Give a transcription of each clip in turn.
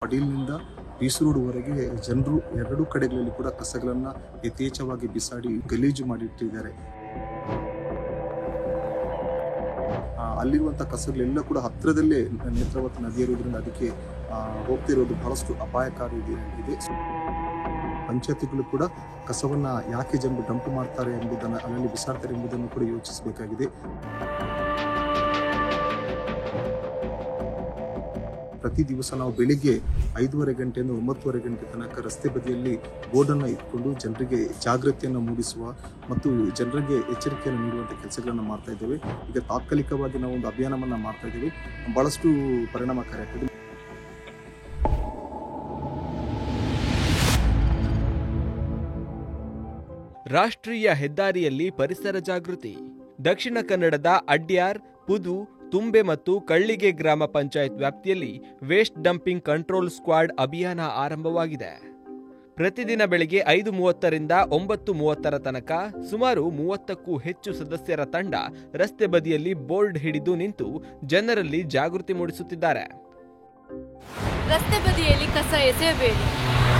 ಪಡೀಲ್ನಿಂದ ಬೀಸರೋಡ್ವರೆಗೆ ಜನರು ಎರಡೂ ಕಡೆಗಳಲ್ಲಿ ಕೂಡ ಕಸಗಳನ್ನು ಯಥೇಚ್ಛವಾಗಿ ಬಿಸಾಡಿ ಗಲೀಜು ಮಾಡಿಟ್ಟಿದ್ದಾರೆ. ಅಲ್ಲಿರುವಂಥ ಕಸಗಳೆಲ್ಲ ಕೂಡ ಹತ್ತಿರದಲ್ಲೇ ನೇತ್ರಾವತಿ ನದಿ ಇರುವುದರಿಂದ ಅದಕ್ಕೆ ಹೋಗ್ತಿರೋದು ಬಹಳಷ್ಟು ಅಪಾಯಕಾರಿ ಇದೆ. ಪಂಚಾಯತಿಗಳು ಕೂಡ ಕಸವನ್ನು ಯಾಕೆ ಜನರು ಡಂಪ್ ಮಾಡ್ತಾರೆ ಎಂಬುದನ್ನು, ಅಲ್ಲಲ್ಲಿ ಬಿಸಾಡ್ತಾರೆ ಎಂಬುದನ್ನು ಕೂಡ ಯೋಚಿಸಬೇಕಾಗಿದೆ. ಪ್ರತಿ ದಿವಸ ನಾವು ಬೆಳಿಗ್ಗೆ 5:30 ಗಂಟೆಯಿಂದ 9:30 ಗಂಟೆ ತನಕ ರಸ್ತೆ ಬದಿಯಲ್ಲಿ ಬೋರ್ಡನ್ನು ಇಟ್ಕೊಂಡು ಜನರಿಗೆ ಜಾಗೃತಿಯನ್ನು ಮೂಡಿಸುವ ಮತ್ತು ಜನರಿಗೆ ಎಚ್ಚರಿಕೆಯನ್ನು ನೀಡುವಂಥ ಕೆಲಸಗಳನ್ನು ಮಾಡ್ತಾ ಇದ್ದೇವೆ. ಈಗ ತಾತ್ಕಾಲಿಕವಾಗಿ ನಾವು ಒಂದು ಅಭಿಯಾನವನ್ನು ಮಾಡ್ತಾ ಇದ್ದೇವೆ, ಬಹಳಷ್ಟು ಪರಿಣಾಮಕಾರಿಯಾಗ್ತದೆ. ರಾಷ್ಟ್ರೀಯ ಹೆದ್ದಾರಿಯಲ್ಲಿ ಪರಿಸರ ಜಾಗೃತಿ. ದಕ್ಷಿಣ ಕನ್ನಡದ ಅಡ್ಯಾರ್, ಪುದು, ತುಂಬೆ ಮತ್ತು ಕಳ್ಳಿಗೆ ಗ್ರಾಮ ಪಂಚಾಯತ್ ವ್ಯಾಪ್ತಿಯಲ್ಲಿ ವೇಸ್ಟ್ ಡಂಪಿಂಗ್ ಕಂಟ್ರೋಲ್ ಸ್ಕ್ವಾಡ್ ಅಭಿಯಾನ ಆರಂಭವಾಗಿದೆ. ಪ್ರತಿದಿನ ಬೆಳಗ್ಗೆ 5:30ರಿಂದ 9:30 ತನಕ ಸುಮಾರು 30ಕ್ಕೂ ಹೆಚ್ಚು ಸದಸ್ಯರ ತಂಡ ರಸ್ತೆ ಬದಿಯಲ್ಲಿ ಬೋರ್ಡ್ ಹಿಡಿದು ನಿಂತು ಜನರಲ್ಲಿ ಜಾಗೃತಿ ಮೂಡಿಸುತ್ತಿದ್ದಾರೆ. ರಸ್ತೆ ಬದಿಯಲ್ಲಿ ಕಸ ಎಸೆಯಬೇಡಿ,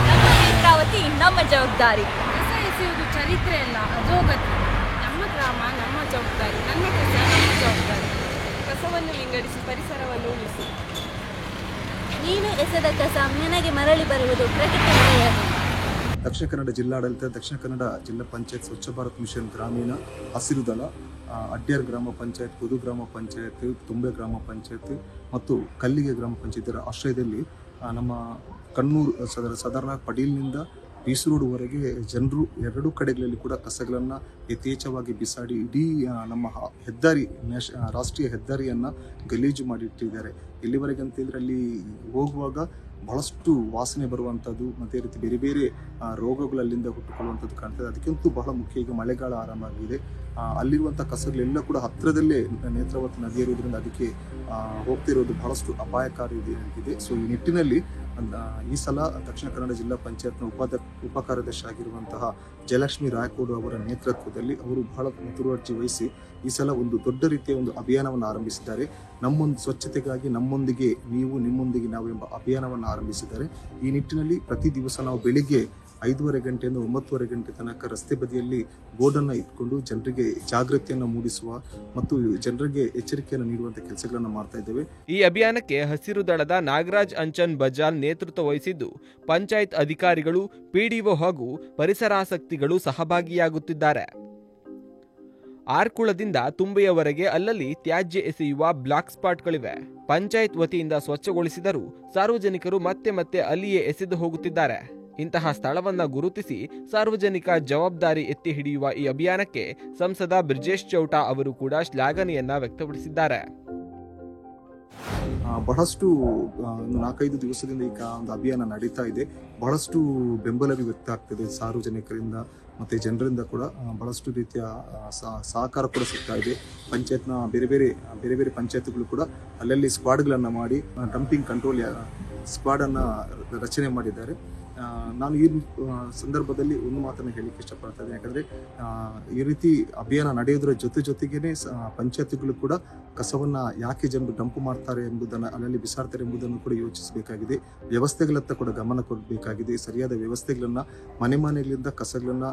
ನಮ್ಮ ನೇತ್ರಾವತಿ ನಮ್ಮ ಜವಾಬ್ದಾರಿ. ಕಸ ಎಸೆಯುವುದು ಚರಿತ್ರೆ ಅಲ್ಲ, ಅಧೋಗತಿ. ನಮ್ಮ ಗ್ರಾಮ ನಮ್ಮ ಜವಾಬ್ದಾರಿ, ನನ್ನ ಕಸ ನಮ್ಮ ಜವಾಬ್ದಾರಿ. ಕಸವನ್ನು ವಿಂಗಡಿಸಿ ಪರಿಸರವನ್ನು ಉಳಿಸಿ. ನೀನು ಎಸೆದ ಕಸ ನನಗೆ ಮರಳಿ ಬರುವುದು ಪ್ರಕೃತಿ ವಿನಯದು. ದಕ್ಷಿಣ ಕನ್ನಡ ಜಿಲ್ಲಾಡಳಿತ, ದಕ್ಷಿಣ ಕನ್ನಡ ಜಿಲ್ಲಾ ಪಂಚಾಯತ್, ಸ್ವಚ್ಛ ಭಾರತ್ ಮಿಷನ್ ಗ್ರಾಮೀಣ, ಹಸಿರು ದಳ, ಅಡ್ಯಾರ್ ಗ್ರಾಮ ಪಂಚಾಯತ್, ಪುದು ಗ್ರಾಮ ಪಂಚಾಯತ್, ತುಂಬೆ ಗ್ರಾಮ ಪಂಚಾಯತ್ ಮತ್ತು ಕಲ್ಲಿಗೆ ಗ್ರಾಮ ಪಂಚಾಯತ್ ಆಶ್ರಯದಲ್ಲಿ ನಮ್ಮ ಕಣ್ಣೂರು ಸಾಧಾರಣ ಪಡೀಲ್ನಿಂದ ಬೀಸರೋಡ್ವರೆಗೆ ಜನರು ಎರಡೂ ಕಡೆಗಳಲ್ಲಿ ಕೂಡ ಕಸಗಳನ್ನು ಯಥೇಚ್ಛವಾಗಿ ಬಿಸಾಡಿ ಇಡೀ ನಮ್ಮ ಹೆದ್ದಾರಿ, ರಾಷ್ಟ್ರೀಯ ಹೆದ್ದಾರಿಯನ್ನು ಗಲೀಜು ಮಾಡಿಟ್ಟಿದ್ದಾರೆ. ಎಲ್ಲಿವರೆಗೆ ಅಂತಂದರೆ ಅಲ್ಲಿ ಹೋಗುವಾಗ ಬಹಳಷ್ಟು ವಾಸನೆ ಬರುವಂಥದ್ದು, ಮತ್ತು ರೀತಿ ಬೇರೆ ಬೇರೆ ರೋಗಗಳು ಅಲ್ಲಿಂದ ಹುಟ್ಟುಕೊಳ್ಳುವಂಥದ್ದು ಕಾಣ್ತದೆ. ಅದಕ್ಕಂತೂ ಬಹಳ ಮುಖ್ಯ, ಈಗ ಮಳೆಗಾಲ ಆರಂಭ ಆಗಿದೆ. ಅಲ್ಲಿರುವಂಥ ಕಸಗಳೆಲ್ಲ ಕೂಡ ಹತ್ತಿರದಲ್ಲೇ ನೇತ್ರಾವತಿ ನದಿ ಇರುವುದರಿಂದ ಅದಕ್ಕೆ ಹೋಗ್ತಿರೋದು ಬಹಳಷ್ಟು ಅಪಾಯಕಾರಿ ಇದೆ. ಸೊ ಈ ನಿಟ್ಟಿನಲ್ಲಿ ಈ ಸಲ ದಕ್ಷಿಣ ಕನ್ನಡ ಜಿಲ್ಲಾ ಪಂಚಾಯತ್ನ ಉಪ ಕಾರ್ಯದರ್ಶಿ ಆಗಿರುವಂತಹ ಜಯಲಕ್ಷ್ಮಿ ರಾಯಕೋಡು ಅವರ ನೇತೃತ್ವದಲ್ಲಿ ಅವರು ಬಹಳ ಮುತುವರ್ಜಿ ವಹಿಸಿ ಈ ಸಲ ಒಂದು ದೊಡ್ಡ ರೀತಿಯ ಒಂದು ಅಭಿಯಾನವನ್ನು ಆರಂಭಿಸಿದ್ದಾರೆ. ಸ್ವಚ್ಛತೆಗಾಗಿ ನಮ್ಮೊಂದಿಗೆ ನೀವು, ನಿಮ್ಮೊಂದಿಗೆ ನಾವು ಎಂಬ ಅಭಿಯಾನವನ್ನು ಆರಂಭಿಸಿದ್ದಾರೆ. ಈ ನಿಟ್ಟಿನಲ್ಲಿ ಪ್ರತಿ ದಿವಸ ನಾವು ಬೆಳಿಗ್ಗೆ 5:30 ಗಂಟೆಯಿಂದ 9:30 ಗಂಟೆ ತನಕ ರಸ್ತೆ ಬದಿಯಲ್ಲಿ ಬೋರ್ಡನ್ನು ಇಟ್ಕೊಂಡು ಜನರಿಗೆ ಜಾಗೃತಿಯನ್ನು ಮೂಡಿಸುವ ಮತ್ತು ಜನರಿಗೆ ಎಚ್ಚರಿಕೆಯನ್ನು ನೀಡುವಂಥ ಕೆಲಸಗಳನ್ನು ಮಾಡ್ತಾ ಇದ್ದೇವೆ. ಈ ಅಭಿಯಾನಕ್ಕೆ ಹಸಿರು ದಳದ ನಾಗರಾಜ್ ಅಂಚನ್ ಬಜಾಲ್ ನೇತೃತ್ವ ವಹಿಸಿದ್ದು, ಪಂಚಾಯತ್ ಅಧಿಕಾರಿಗಳು, ಪಿಡಿಒ ಹಾಗೂ ಪರಿಸರಾಸಕ್ತಿಗಳು ಸಹಭಾಗಿಯಾಗುತ್ತಿದ್ದಾರೆ. ಆರ್ಕುಳದಿಂದ ತುಂಬೆಯವರೆಗೆ ಅಲ್ಲಲ್ಲಿ ತ್ಯಾಜ್ಯ ಎಸೆಯುವ ಬ್ಲಾಕ್ ಸ್ಪಾಟ್ಗಳಿವೆ. ಪಂಚಾಯತ್ ವತಿಯಿಂದ ಸ್ವಚ್ಛಗೊಳಿಸಿದರೂ ಸಾರ್ವಜನಿಕರು ಮತ್ತೆ ಮತ್ತೆ ಅಲ್ಲಿಯೇ ಎಸೆದು ಹೋಗುತ್ತಿದ್ದಾರೆ. ಇಂತಹ ಸ್ಥಳವನ್ನ ಗುರುತಿಸಿ ಸಾರ್ವಜನಿಕ ಜವಾಬ್ದಾರಿ ಎತ್ತಿ ಹಿಡಿಯುವ ಈ ಅಭಿಯಾನಕ್ಕೆ ಸಂಸದ ಬ್ರಿಜೇಶ್ ಚೌಟ ಅವರು ಕೂಡ ಶ್ಲಾಘನೆಯನ್ನ ವ್ಯಕ್ತಪಡಿಸಿದ್ದಾರೆ. ಬಹಳಷ್ಟು 4-5 ದಿವಸದಿಂದ ಈಗ ಒಂದು ಅಭಿಯಾನ ನಡೀತಾ ಇದೆ. ಬಹಳಷ್ಟು ಬೆಂಬಲವೂ ವ್ಯಕ್ತ ಆಗ್ತದೆ ಸಾರ್ವಜನಿಕರಿಂದ ಮತ್ತು ಜನರಿಂದ ಕೂಡ. ಬಹಳಷ್ಟು ರೀತಿಯ ಸಹಕಾರ ಕೂಡ ಸಿಗ್ತಾ ಇದೆ. ಪಂಚಾಯತ್ನ ಬೇರೆ ಬೇರೆ ಪಂಚಾಯತ್ಗಳು ಕೂಡ ಅಲ್ಲಲ್ಲಿ ಸ್ಕ್ವಾಡ್ಗಳನ್ನು ಮಾಡಿ ಡಂಪಿಂಗ್ ಕಂಟ್ರೋಲ್ ಸ್ಕ್ವಾಡನ್ನು ರಚನೆ ಮಾಡಿದ್ದಾರೆ. ನಾನು ಈ ಸಂದರ್ಭದಲ್ಲಿ ಒಂದು ಮಾತನ್ನು ಹೇಳಲಿಕ್ಕೆ ಇಷ್ಟಪಡ್ತಾ ಇದ್ದೇನೆ. ಯಾಕಂದರೆ ಈ ರೀತಿ ಅಭಿಯಾನ ನಡೆಯೋದ್ರ ಜೊತೆಗೇನೆ ಪಂಚಾಯತ್ಗಳು ಕೂಡ ಕಸವನ್ನು ಯಾಕೆ ಜನರು ಡಂಪ್ ಮಾಡ್ತಾರೆ ಎಂಬುದನ್ನು, ಅಲ್ಲಲ್ಲಿ ಬಿಸಾಡ್ತಾರೆ ಎಂಬುದನ್ನು ಕೂಡ ಯೋಚಿಸಬೇಕಾಗಿದೆ. ವ್ಯವಸ್ಥೆಗಳತ್ತ ಕೂಡ ಗಮನ ಕೊಡಬೇಕಾಗಿದೆ. ಸರಿಯಾದ ವ್ಯವಸ್ಥೆಗಳನ್ನು, ಮನೆಗಳಿಂದ ಕಸಗಳನ್ನು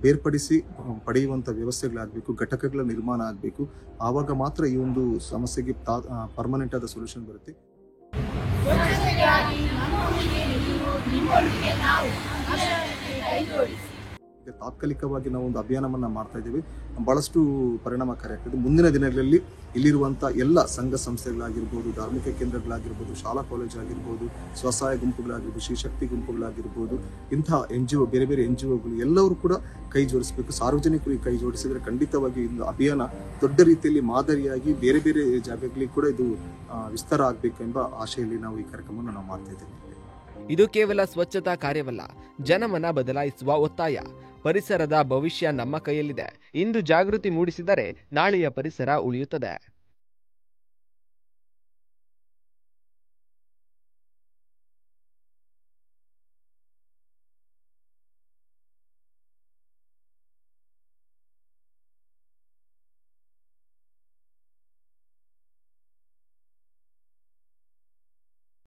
ಬೇರ್ಪಡಿಸಿ ಪಡೆಯುವಂಥ ವ್ಯವಸ್ಥೆಗಳಾಗಬೇಕು, ಘಟಕಗಳ ನಿರ್ಮಾಣ ಆಗಬೇಕು. ಆವಾಗ ಮಾತ್ರ ಈ ಒಂದು ಸಮಸ್ಯೆಗೆ ಪರ್ಮನೆಂಟ್ ಆದ ಸೊಲ್ಯೂಷನ್ ಬರುತ್ತೆ. ತಾತ್ಕಾಲಿಕವಾಗಿ ನಾವು ಒಂದು ಅಭಿಯಾನವನ್ನು ಮಾಡ್ತಾ ಇದ್ದೇವೆ, ಬಹಳಷ್ಟು ಪರಿಣಾಮಕಾರಿಯಾಗ್ತದೆ. ಮುಂದಿನ ದಿನಗಳಲ್ಲಿ ಇಲ್ಲಿರುವಂಥ ಎಲ್ಲ ಸಂಘ ಸಂಸ್ಥೆಗಳಾಗಿರ್ಬೋದು, ಧಾರ್ಮಿಕ ಕೇಂದ್ರಗಳಾಗಿರ್ಬೋದು, ಶಾಲಾ ಕಾಲೇಜ್ ಆಗಿರ್ಬೋದು, ಸ್ವಸಹಾಯ ಗುಂಪುಗಳಾಗಿರ್ಬೋದು, ಶ್ರೀಶಕ್ತಿ ಗುಂಪುಗಳಾಗಿರ್ಬೋದು, ಇಂತಹ NGO, ಬೇರೆ ಬೇರೆ NGOಗಳು ಎಲ್ಲರೂ ಕೂಡ ಕೈ ಜೋಡಿಸಬೇಕು. ಸಾರ್ವಜನಿಕರು ಕೈ ಜೋಡಿಸಿದರೆ ಖಂಡಿತವಾಗಿ ಇದು ಅಭಿಯಾನ ದೊಡ್ಡ ರೀತಿಯಲ್ಲಿ ಮಾದರಿಯಾಗಿ ಬೇರೆ ಬೇರೆ ಜಾಗಗಳಿಗೆ ಕೂಡ ಇದು ವಿಸ್ತಾರ ಆಗಬೇಕೆಂಬ ಆಶೆಯಲ್ಲಿ ನಾವು ಈ ಕಾರ್ಯಕ್ರಮವನ್ನು ನಾವು ಮಾಡ್ತಾ ಇದ್ದೇವೆ. ಇದು ಕೇವಲ ಸ್ವಚ್ಛತಾ ಕಾರ್ಯವಲ್ಲ, ಜನಮನ ಬದಲಾಯಿಸುವ ಒತ್ತಾಯ. ಪರಿಸರದ ಭವಿಷ್ಯ ನಮ್ಮ ಕೈಯಲ್ಲಿದೆ. ಇಂದು ಜಾಗೃತಿ ಮೂಡಿಸಿದರೆ ನಾಳೆಯ ಪರಿಸರ ಉಳಿಯುತ್ತದೆ.